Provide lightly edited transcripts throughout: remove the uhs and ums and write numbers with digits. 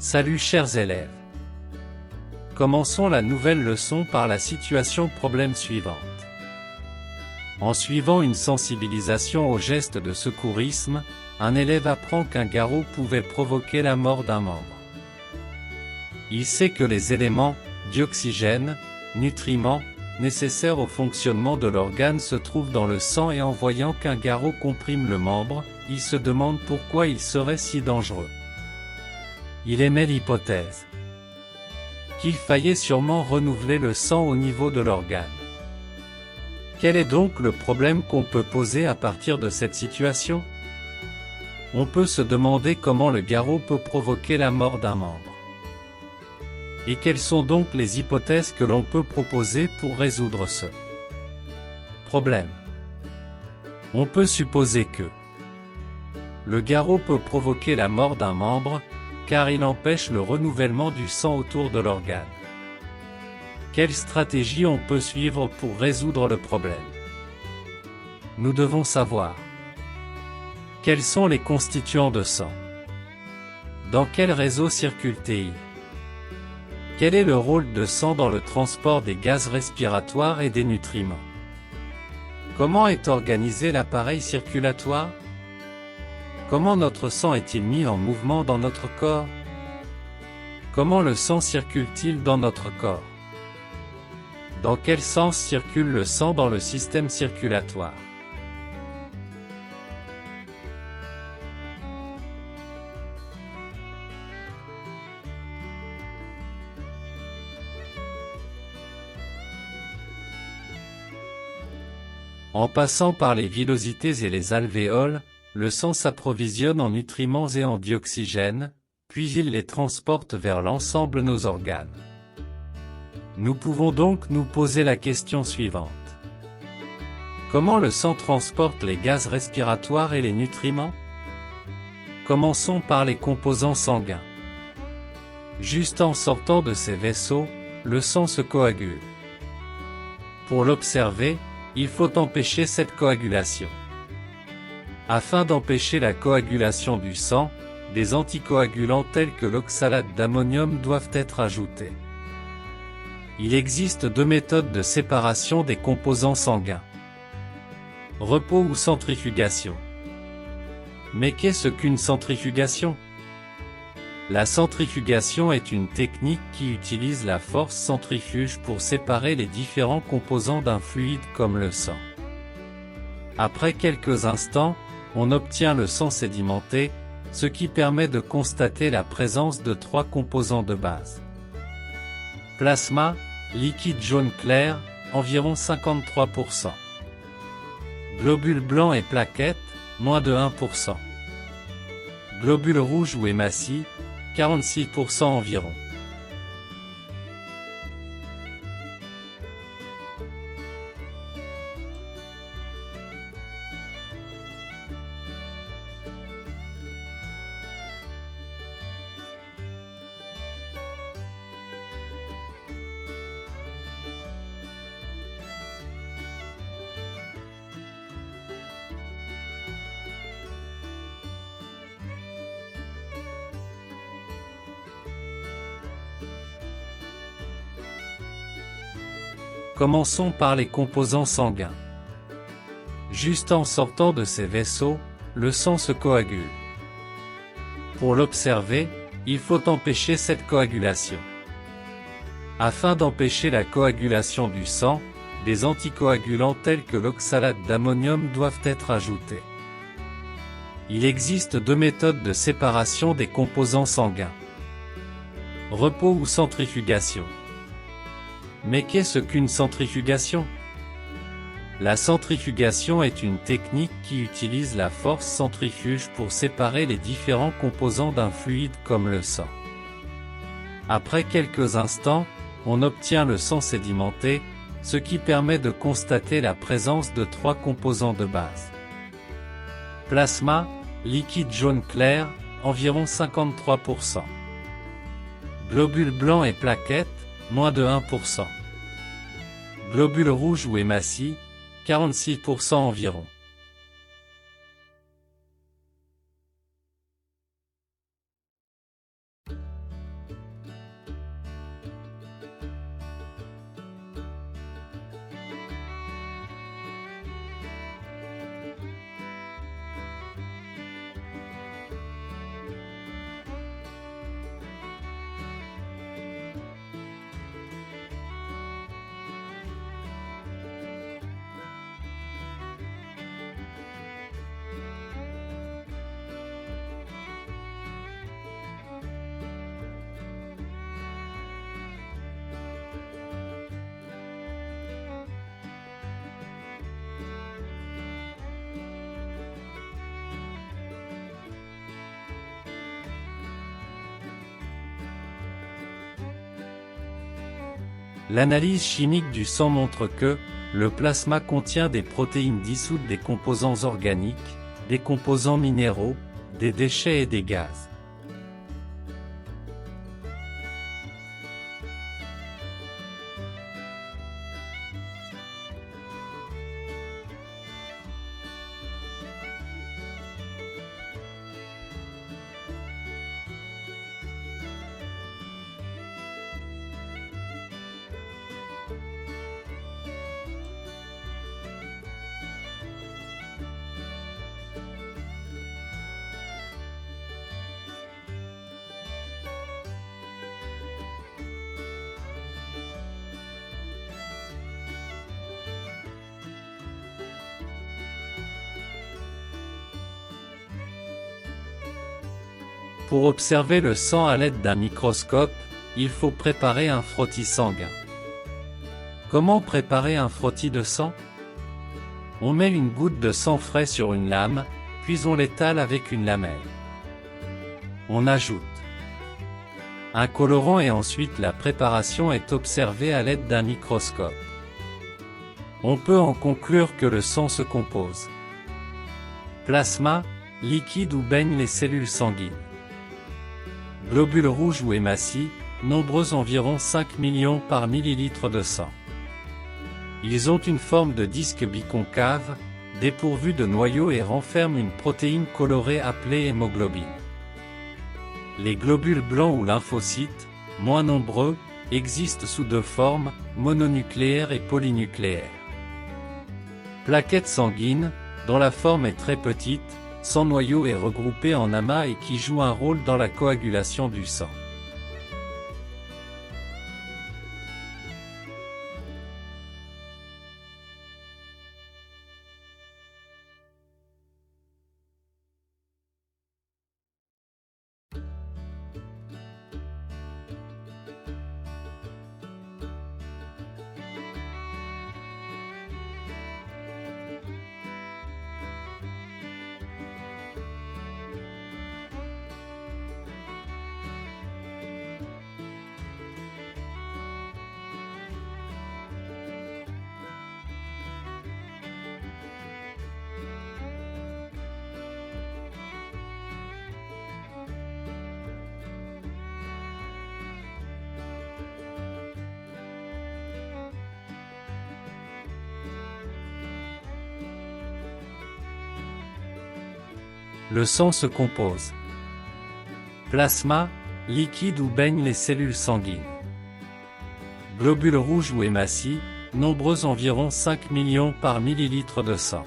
Salut chers élèves. Commençons la nouvelle leçon par la situation problème suivante. En suivant une sensibilisation aux gestes de secourisme, un élève apprend qu'un garrot pouvait provoquer la mort d'un membre. Il sait que les éléments, dioxygène, nutriments, nécessaires au fonctionnement de l'organe se trouvent dans le sang et en voyant qu'un garrot comprime le membre, il se demande pourquoi il serait si dangereux. Il émet l'hypothèse qu'il faillait sûrement renouveler le sang au niveau de l'organe. Quel est donc le problème qu'on peut poser à partir de cette situation? On peut se demander comment le garrot peut provoquer la mort d'un membre. Et quelles sont donc les hypothèses que l'on peut proposer pour résoudre ce problème? On peut supposer que le garrot peut provoquer la mort d'un membre, car il empêche le renouvellement du sang autour de l'organe. Quelle stratégie on peut suivre pour résoudre le problème? Nous devons savoir quels sont les constituants de sang. Dans quel réseau circule-t-il? Quel est le rôle de sang dans le transport des gaz respiratoires et des nutriments? Comment est organisé l'appareil circulatoire? Comment notre sang est-il mis en mouvement dans notre corps? Comment le sang circule-t-il dans notre corps? Dans quel sens circule le sang dans le système circulatoire? En passant par les villosités et les alvéoles, le sang s'approvisionne en nutriments et en dioxygène, puis il les transporte vers l'ensemble de nos organes. Nous pouvons donc nous poser la question suivante. Comment le sang transporte les gaz respiratoires et les nutriments? Commençons par les composants sanguins. Juste en sortant de ces vaisseaux, le sang se coagule. Pour l'observer, il faut empêcher cette coagulation. Afin d'empêcher la coagulation du sang, des anticoagulants tels que l'oxalate d'ammonium doivent être ajoutés. Il existe deux méthodes de séparation des composants sanguins. Repos ou centrifugation. Mais qu'est-ce qu'une centrifugation? La centrifugation est une technique qui utilise la force centrifuge pour séparer les différents composants d'un fluide comme le sang. Après quelques instants, on obtient le sang sédimenté, ce qui permet de constater la présence de trois composants de base. Plasma, liquide jaune clair, environ 53%. Globules blancs et plaquettes, moins de 1%. Globules rouges ou hématies, 46% environ. Commençons par les composants sanguins. Juste en sortant de ces vaisseaux, le sang se coagule. Pour l'observer, il faut empêcher cette coagulation. Afin d'empêcher la coagulation du sang, des anticoagulants tels que l'oxalate d'ammonium doivent être ajoutés. Il existe deux méthodes de séparation des composants sanguins. Repos ou centrifugation. Mais qu'est-ce qu'une centrifugation? La centrifugation est une technique qui utilise la force centrifuge pour séparer les différents composants d'un fluide comme le sang. Après quelques instants, on obtient le sang sédimenté, ce qui permet de constater la présence de trois composants de base. Plasma, liquide jaune clair, environ 53%. Globules blancs et plaquettes, moins de 1%. Globules rouges ou hématies, 46% environ. L'analyse chimique du sang montre que le plasma contient des protéines dissoutes, des composants organiques, des composants minéraux, des déchets et des gaz. Pour observer le sang à l'aide d'un microscope, il faut préparer un frottis sanguin. Comment préparer un frottis de sang? On met une goutte de sang frais sur une lame, puis on l'étale avec une lamelle. On ajoute un colorant et ensuite la préparation est observée à l'aide d'un microscope. On peut en conclure que le sang se compose plasma, liquide où baignent les cellules sanguines, globules rouges ou hématies, nombreux environ 5 millions par millilitre de sang. Ils ont une forme de disque biconcave, dépourvu de noyau et renferment une protéine colorée appelée hémoglobine. Les globules blancs ou lymphocytes, moins nombreux, existent sous deux formes, mononucléaires et polynucléaires. Plaquettes sanguines, dont la forme est très petite, sans noyau et regroupée en amas et qui jouent un rôle dans la coagulation du sang. Le sang se compose plasma, liquide où baignent les cellules sanguines, globules rouges ou hématies, nombreux environ 5 millions par millilitre de sang.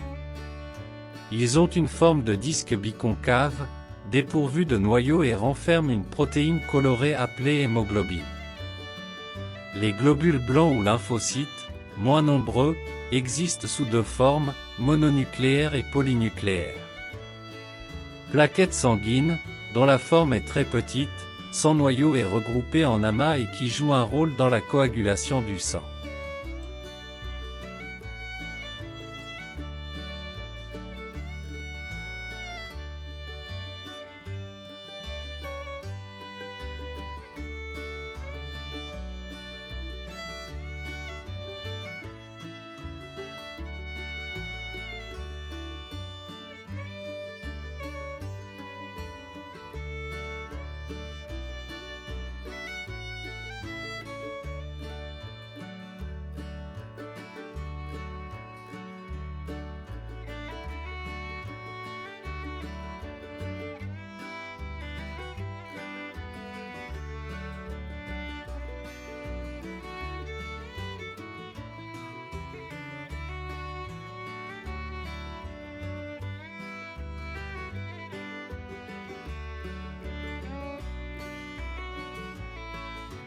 Ils ont une forme de disque biconcave, dépourvu de noyau et renferment une protéine colorée appelée hémoglobine. Les globules blancs ou lymphocytes, moins nombreux, existent sous deux formes, mononucléaires et polynucléaires. Plaquettes sanguines, dont la forme est très petite, sans noyau et regroupée en amas et qui jouent un rôle dans la coagulation du sang.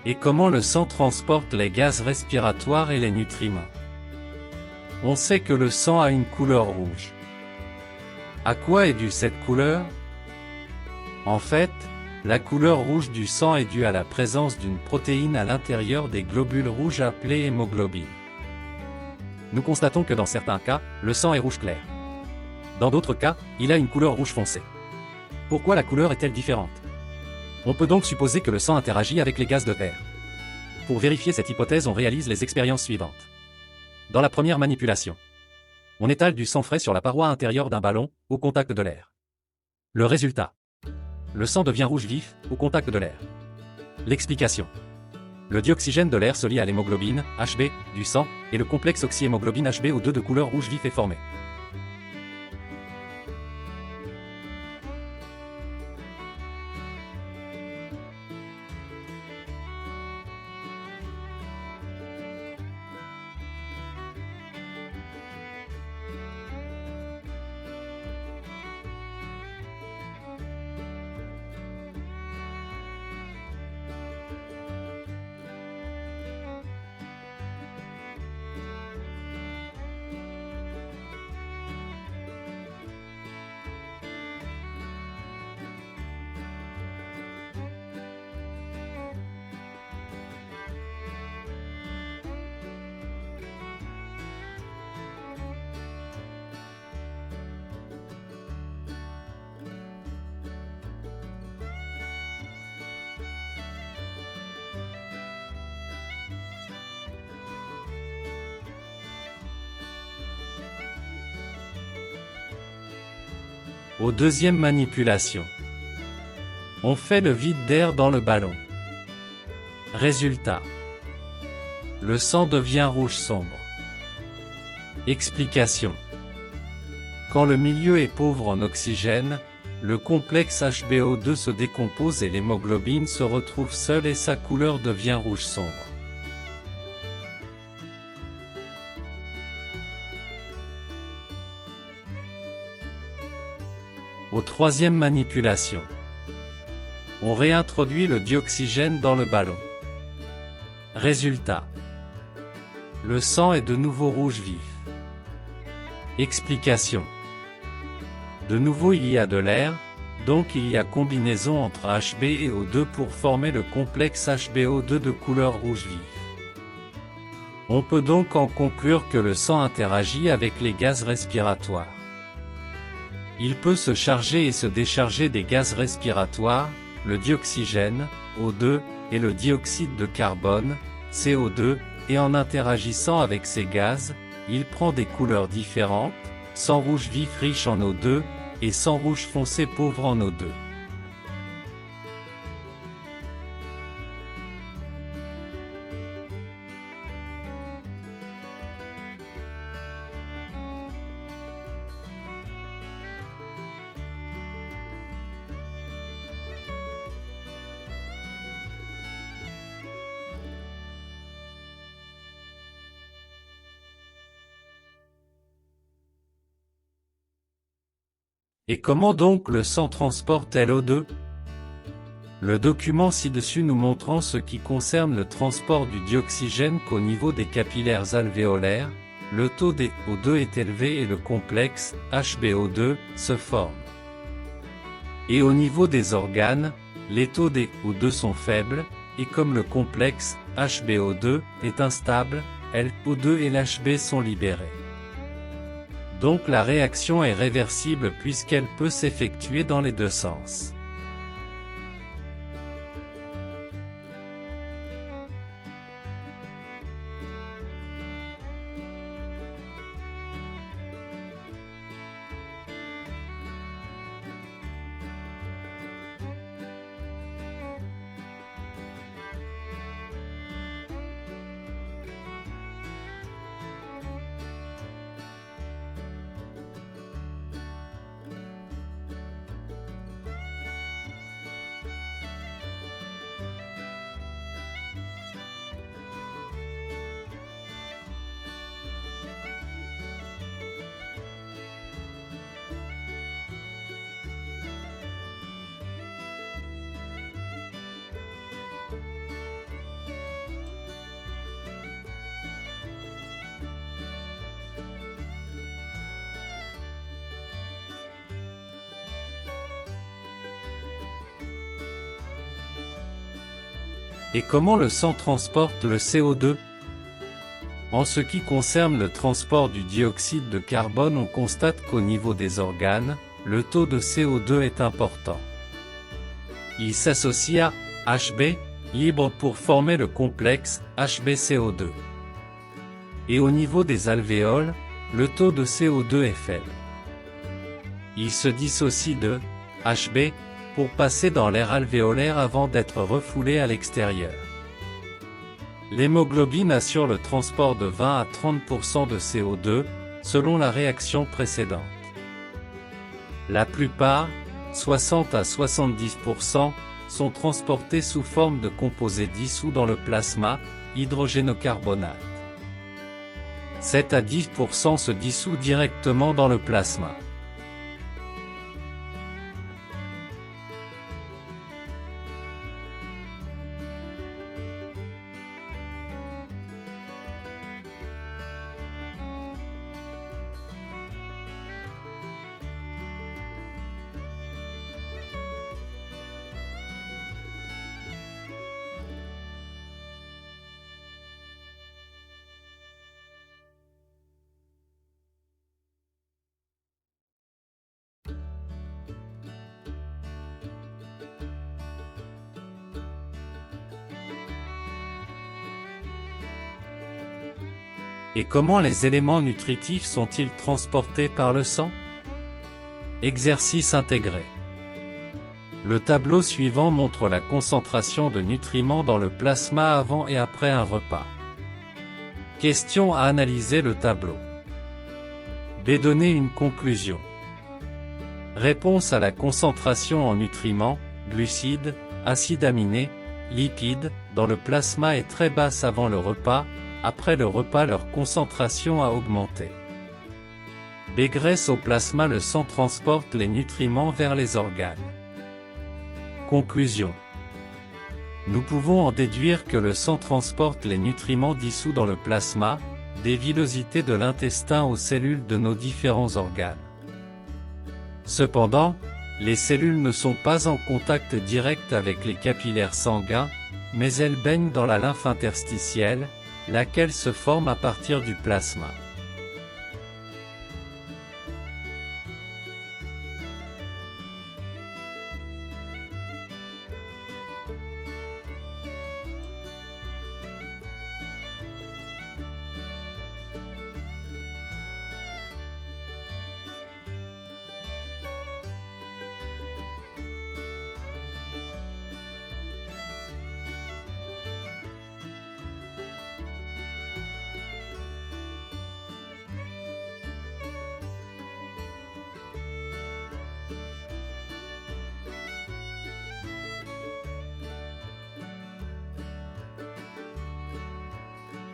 Et comment le sang transporte les gaz respiratoires et les nutriments. On sait que le sang a une couleur rouge. À quoi est due cette couleur? En fait, la couleur rouge du sang est due à la présence d'une protéine à l'intérieur des globules rouges appelée hémoglobine. Nous constatons que dans certains cas, le sang est rouge clair. Dans d'autres cas, il a une couleur rouge foncé. Pourquoi la couleur est-elle différente? On peut donc supposer que le sang interagit avec les gaz de verre. Pour vérifier cette hypothèse, on réalise les expériences suivantes. Dans la première manipulation, on étale du sang frais sur la paroi intérieure d'un ballon, au contact de l'air. Le résultat. Le sang devient rouge vif, au contact de l'air. L'explication. Le dioxygène de l'air se lie à l'hémoglobine, Hb, du sang, et le complexe oxyhémoglobine HbO2 de couleur rouge vif est formé. Aux deuxième manipulation, on fait le vide d'air dans le ballon. Résultat. Le sang devient rouge sombre. Explication. Quand le milieu est pauvre en oxygène, le complexe HbO2 se décompose et l'hémoglobine se retrouve seule et sa couleur devient rouge sombre. Aux troisième manipulation, on réintroduit le dioxygène dans le ballon. Résultat. Le sang est de nouveau rouge vif. Explication. De nouveau il y a de l'air, donc il y a combinaison entre Hb et O2 pour former le complexe HbO2 de couleur rouge vif. On peut donc en conclure que le sang interagit avec les gaz respiratoires. Il peut se charger et se décharger des gaz respiratoires, le dioxygène, O2, et le dioxyde de carbone, CO2, et en interagissant avec ces gaz, il prend des couleurs différentes, sang rouge vif riche en O2, et sang rouge foncé pauvre en O2. Et comment donc le sang transporte l'O2? Le document ci-dessus nous montrant ce qui concerne le transport du dioxygène qu'au niveau des capillaires alvéolaires, le taux des O2 est élevé et le complexe HbO2 se forme. Et au niveau des organes, les taux des O2 sont faibles, et comme le complexe HbO2 est instable, l'O2 et l'Hb sont libérés. Donc la réaction est réversible puisqu'elle peut s'effectuer dans les deux sens. Et comment le sang transporte le CO2? En ce qui concerne le transport du dioxyde de carbone, on constate qu'au niveau des organes, le taux de CO2 est important. Il s'associe à Hb, libre pour former le complexe HbCO2. Et au niveau des alvéoles, le taux de CO2 est faible. Il se dissocie de Hb pour passer dans l'air alvéolaire avant d'être refoulé à l'extérieur. L'hémoglobine assure le transport de 20 à 30% de CO2, selon la réaction précédente. La plupart, 60 à 70%, sont transportés sous forme de composés dissous dans le plasma, hydrogénocarbonate. 7 à 10% se dissout directement dans le plasma. Et comment les éléments nutritifs sont-ils transportés par le sang? Exercice intégré. Le tableau suivant montre la concentration de nutriments dans le plasma avant et après un repas. Question à analyser le tableau. B. Donner une conclusion. Réponse à la concentration en nutriments, glucides, acides aminés, lipides, dans le plasma est très basse avant le repas. Après le repas, leur concentration a augmenté. B. Grâce au plasma, le sang transporte les nutriments vers les organes. Conclusion. Nous pouvons en déduire que le sang transporte les nutriments dissous dans le plasma, des villosités de l'intestin aux cellules de nos différents organes. Cependant, les cellules ne sont pas en contact direct avec les capillaires sanguins, mais elles baignent dans la lymphe interstitielle, laquelle se forme à partir du plasma.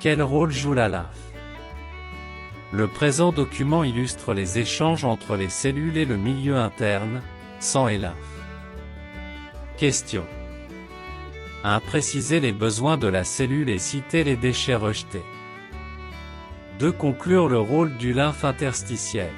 Quel rôle joue la lymphe? Le présent document illustre les échanges entre les cellules et le milieu interne, sang et lymphe. Question. 1. Préciser les besoins de la cellule et citer les déchets rejetés. 2. Conclure le rôle du lymphe interstitiel.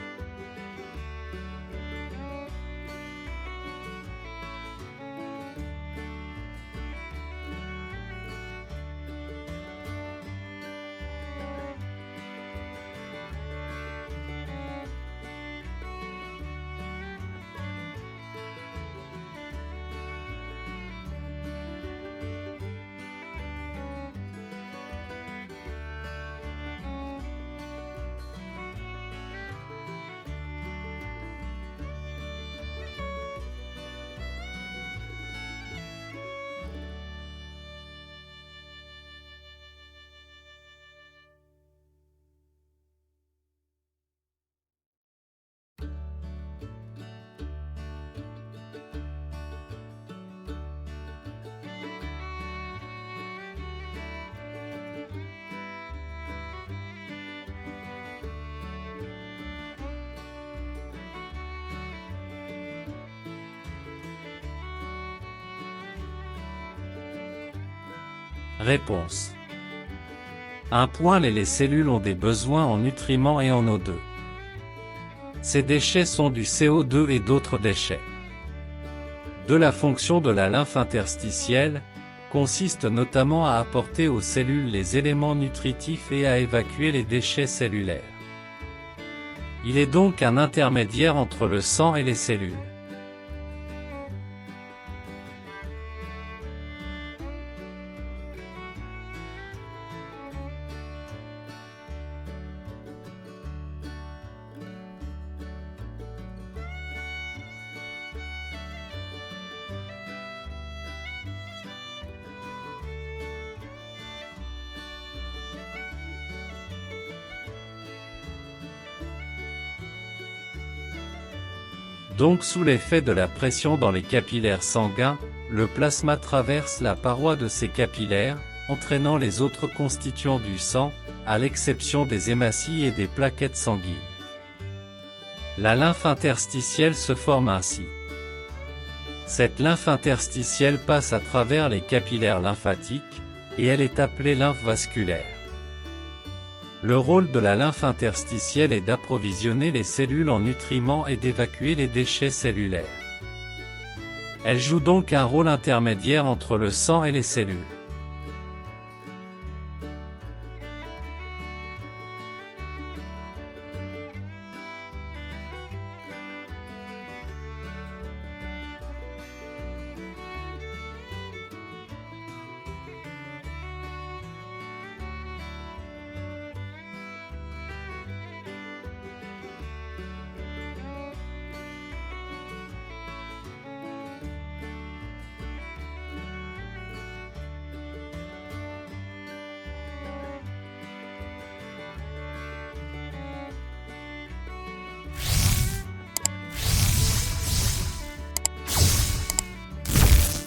Réponse. 1. Les cellules ont des besoins en nutriments et en O2. Ces déchets sont du CO2 et d'autres déchets. 2. La fonction de la lymphe interstitielle consiste notamment à apporter aux cellules les éléments nutritifs et à évacuer les déchets cellulaires. Il est donc un intermédiaire entre le sang et les cellules. Donc sous l'effet de la pression dans les capillaires sanguins, le plasma traverse la paroi de ces capillaires, entraînant les autres constituants du sang, à l'exception des hématies et des plaquettes sanguines. La lymphe interstitielle se forme ainsi. Cette lymphe interstitielle passe à travers les capillaires lymphatiques, et elle est appelée lymphe vasculaire. Le rôle de la lymphe interstitielle est d'approvisionner les cellules en nutriments et d'évacuer les déchets cellulaires. Elle joue donc un rôle intermédiaire entre le sang et les cellules.